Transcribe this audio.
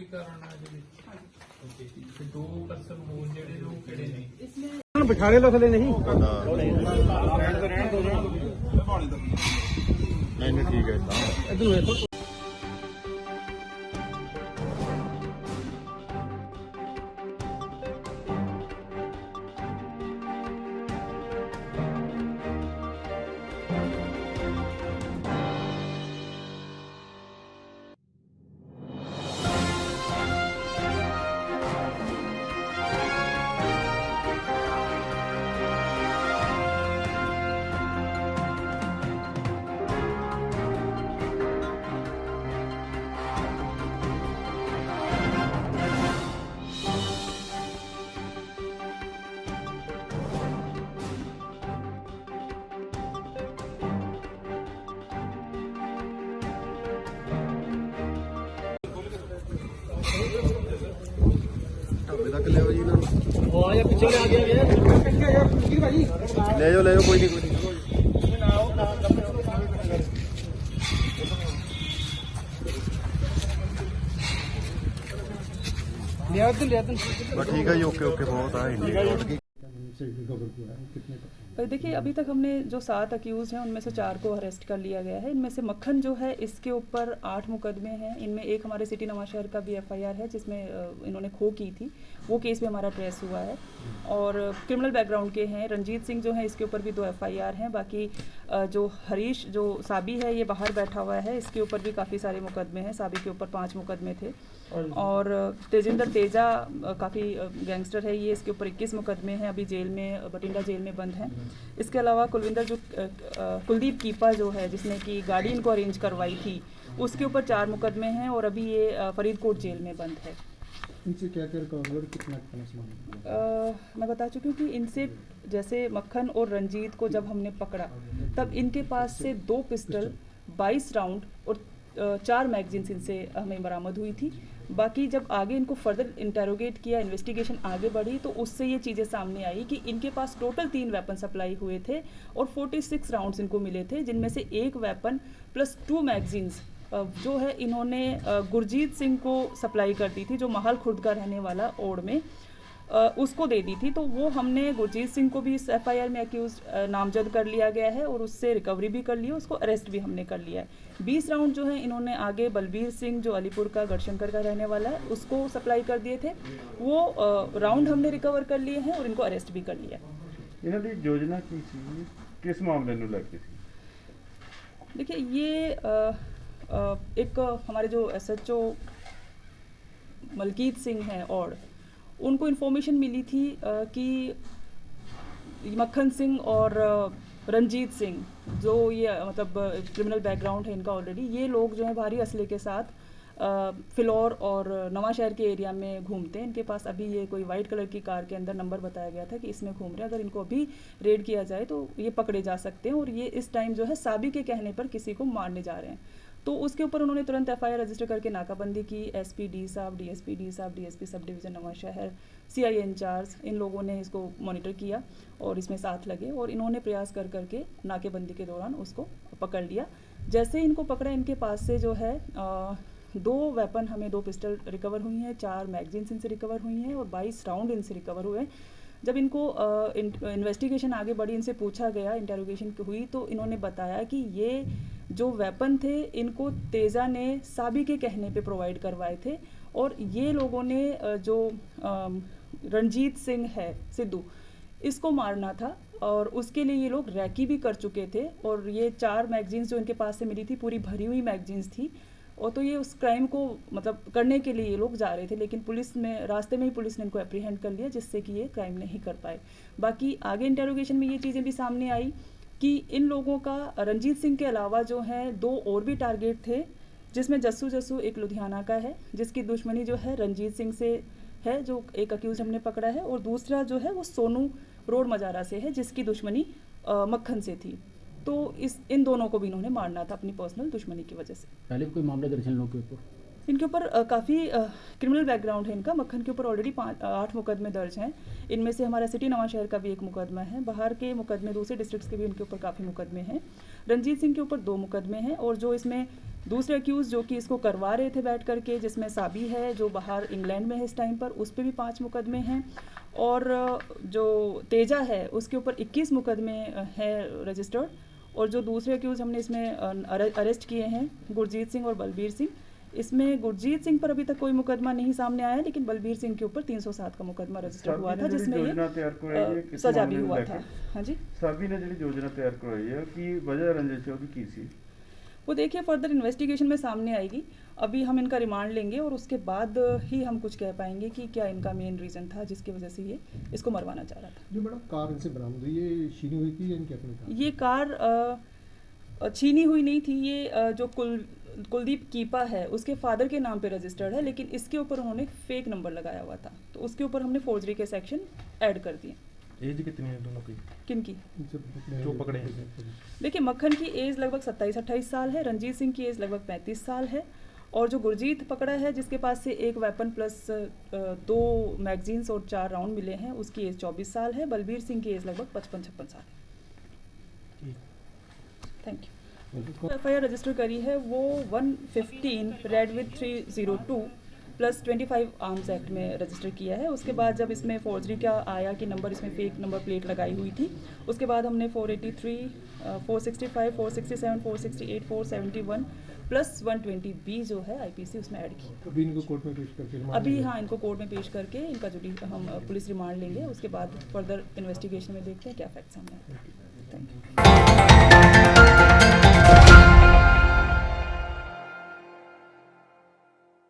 कारण है ओके ते दो पर्सन होर जेडे लोग किहड़े ने बिठाने लो थले नहीं नहीं ठीक है इधर ढाबे तक ले आओ जी इन्होंने पीछे आ गया ले जाओ कोई नहीं ठीक है जी ओके बहुत है देखिए अभी तक हमने जो 7 अक्यूज हैं उनमें से 4 को अरेस्ट कर लिया गया है। इनमें से मक्खन जो है इसके ऊपर 8 मुकदमे हैं। इनमें एक हमारे सिटी नवांशहर का भी FIR है जिसमें इन्होंने खो की थी, वो केस भी हमारा ट्रेस हुआ है। और क्रिमिनल बैकग्राउंड के हैं। रंजीत सिंह जो है इसके ऊपर भी 2 FIR हैं। बाकी जो हरीश जो साबी है ये बाहर बैठा हुआ है, इसके ऊपर भी काफ़ी सारे मुकदमे हैं। साबी के ऊपर 5 मुकदमे थे। और तेजिंदर तेजा काफ़ी गैंगस्टर है ये, इसके ऊपर 21 मुकदमे हैं, अभी जेल में बठिंडा जेल में बंद हैं। इसके अलावा कुलदीप कीपा जो है जिसने कि गाड़ी इनको अरेंज करवाई थी, उसके ऊपर 4 मुकदमे हैं और अभी ये फरीदकोट जेल में बंद है। इनसे क्या रिकवर कितना मैं बता चुकी हूँ कि इनसे जैसे मक्खन और रंजीत को जब हमने पकड़ा तब इनके पास से 2 पिस्टल, 22 राउंड और 4 मैगजीन्स इनसे हमें बरामद हुई थी। बाकी जब आगे इनको फर्दर इंटेरोगेट किया, इन्वेस्टिगेशन आगे बढ़ी तो उससे ये चीज़ें सामने आई कि इनके पास टोटल 3 वेपन सप्लाई हुए थे और 46 राउंड्स इनको मिले थे, जिनमें से 1 वेपन प्लस 2 मैगजीन्स जो है इन्होंने गुरजीत सिंह को सप्लाई कर दी थी, जो महल खुर्द का रहने वाला ओड में, उसको दे दी थी। तो वो हमने गुरजीत सिंह को भी इस FIR में अक्यूज नामजद कर लिया गया है और उससे रिकवरी भी कर ली है, उसको अरेस्ट भी हमने कर लिया है। 20 राउंड जो है इन्होंने आगे बलबीर सिंह जो अलीपुर का गढ़शंकर का रहने वाला है उसको सप्लाई कर दिए थे, वो राउंड हमने रिकवर कर लिए हैं और इनको अरेस्ट भी कर लिया। इन्होंने योजना की थी किस मामले में लगती थी? देखिए ये एक हमारे जो SHO मलकीत सिंह हैं और उनको इन्फॉर्मेशन मिली थी कि मक्खन सिंह और रंजीत सिंह जो ये मतलब क्रिमिनल बैकग्राउंड है इनका ऑलरेडी, ये लोग जो है भारी असले के साथ फिलौर और नवांशहर के एरिया में घूमते हैं। इनके पास अभी ये कोई वाइट कलर की कार के अंदर नंबर बताया गया था कि इसमें घूम रहे हैं, अगर इनको अभी रेड किया जाए तो ये पकड़े जा सकते हैं और ये इस टाइम जो है साबी के कहने पर किसी को मारने जा रहे हैं। तो उसके ऊपर उन्होंने तुरंत FIR रजिस्टर करके नाकाबंदी की। SP डी साहब, DSP डी साहब, DSP sub division Nawanshahr, CI in-charge, इन लोगों ने इसको मॉनिटर किया और इसमें साथ लगे और इन्होंने प्रयास कर करके नाकेबंदी के दौरान उसको पकड़ लिया। जैसे इनको पकड़ा इनके पास से जो है 2 वेपन हमें 2 पिस्टल रिकवर हुई हैं, 4 मैगजीन्स इनसे रिकवर हुई हैं और 22 राउंड इनसे रिकवर हुए। जब इनको इन्वेस्टिगेशन आगे बढ़ी, इनसे पूछा गया, इंटेरोगेशन हुई, तो इन्होंने बताया कि ये जो वेपन थे इनको तेजा ने साबी के कहने पे प्रोवाइड करवाए थे और ये लोगों ने जो रंजीत सिंह है सिद्धू, इसको मारना था और उसके लिए ये लोग रैकी भी कर चुके थे। और ये 4 मैगजीन्स जो इनके पास से मिली थी पूरी भरी हुई मैगजीन्स थी और तो ये उस क्राइम को मतलब करने के लिए ये लोग जा रहे थे, लेकिन पुलिस में रास्ते में ही पुलिस ने इनको एप्रीहेंड कर लिया जिससे कि ये क्राइम नहीं कर पाए। बाकी आगे इंटेरोगेशन में ये चीज़ें भी सामने आई कि इन लोगों का रंजीत सिंह के अलावा जो है 2 और भी टारगेट थे, जिसमें जस्सू एक लुधियाना का है जिसकी दुश्मनी जो है रंजीत सिंह से है, जो एक अक्यूज हमने पकड़ा है, और दूसरा जो है वो सोनू रोड मजारा से है जिसकी दुश्मनी मक्खन से थी। तो इन दोनों को भी इन्होंने मारना था अपनी पर्सनल दुश्मनी की वजह से। पहले भी कोई मामला दर्ज है इन लोगों के ऊपर? इनके ऊपर काफ़ी क्रिमिनल बैकग्राउंड है इनका। मक्खन के ऊपर ऑलरेडी 8 मुकदमे दर्ज हैं। इनमें से हमारा सिटी नवा शहर का भी एक मुकदमा है। बाहर के मुकदमे दूसरे डिस्ट्रिक्ट्स के भी इनके ऊपर काफ़ी मुकदमे हैं। रंजीत सिंह के ऊपर 2 मुकदमे हैं और जो इसमें दूसरे अक्यूज़ जो कि इसको करवा रहे थे बैठ करके, जिसमें साबी है जो बाहर इंग्लैंड में है इस टाइम पर, उस पर भी 5 मुकदमे हैं। और जो तेजा है उसके ऊपर 21 मुकदमे हैं रजिस्टर्ड। और जो दूसरे अक्यूज़ हमने इसमें अरेस्ट किए हैं गुरजीत सिंह और बलबीर सिंह। इसमें गुरजीत सिंह पर अभी तक कोई मुकदमा नहीं सामने आया, लेकिन बलबीर सिंह के ऊपर 307 का मुकदमा रजिस्टर हुआ था, जिसमें ये सजा भी हुआ था। हाँ जी, ਸਾਬੀ ਨੇ ਜਿਹੜੀ ਯੋਜਨਾ ਤਿਆਰ ਕਰਵਾਈ ਹੈ ਕੀ ਵਜ੍ਹਾ ਰੰਜਿਸ਼ ਉਹਦੀ ਕੀ ਸੀ? वो देखिए फर्दर इन्वेस्टिगेशन में सामने आएगी। अभी हम इनका रिमांड लेंगे और उसके बाद ही हम कुछ कह पाएंगे कि क्या इनका मेन रीज़न था जिसकी वजह से ये इसको मरवाना चाह रहा था। जो मैडम कार इनसे बरामद हुई ये छीनी हुई थी या इनकी अपनी कार? ये कार छीनी हुई नहीं थी। ये जो कुलदीप कीपा है उसके फादर के नाम पे रजिस्टर्ड है, लेकिन इसके ऊपर उन्होंने फेक नंबर लगाया हुआ था, तो उसके ऊपर हमने फोर्जरी के सेक्शन ऐड कर दिए। एज कितनी है दोनों की किनकी? जो पकड़े हैं? देखिए मक्खन की एज लगभग 27-28 साल है, रंजीत सिंह की एज लगभग 35 साल है, और जो गुरजीत पकड़ा है जिसके पास से एक वेपन प्लस 2 मैगजीन्स और 4 राउंड मिले हैं, उसकी एज 24 साल है। बलबीर सिंह की एज लगभग 55-56 साल है। Thank you. FIR रजिस्टर करी है वो 115 read with 302 plus 25 arms act में रजिस्टर किया है। उसके बाद जब इसमें फोर्जरी का आया कि नंबर इसमें फेक नंबर प्लेट लगाई हुई थी, उसके बाद हमने 483, 465, 467, 468, 471 प्लस 120B जो है IPC उसमें ऐड की। अभी इनको कोर्ट में पेश करके अभी हाँ, इनको कोर्ट में पेश करके इनका हम पुलिस रिमांड लेंगे। उसके बाद फर्दर इन्वेस्टिगेशन में देखते हैं क्या फैक्ट सामने आते हैं। Thank you.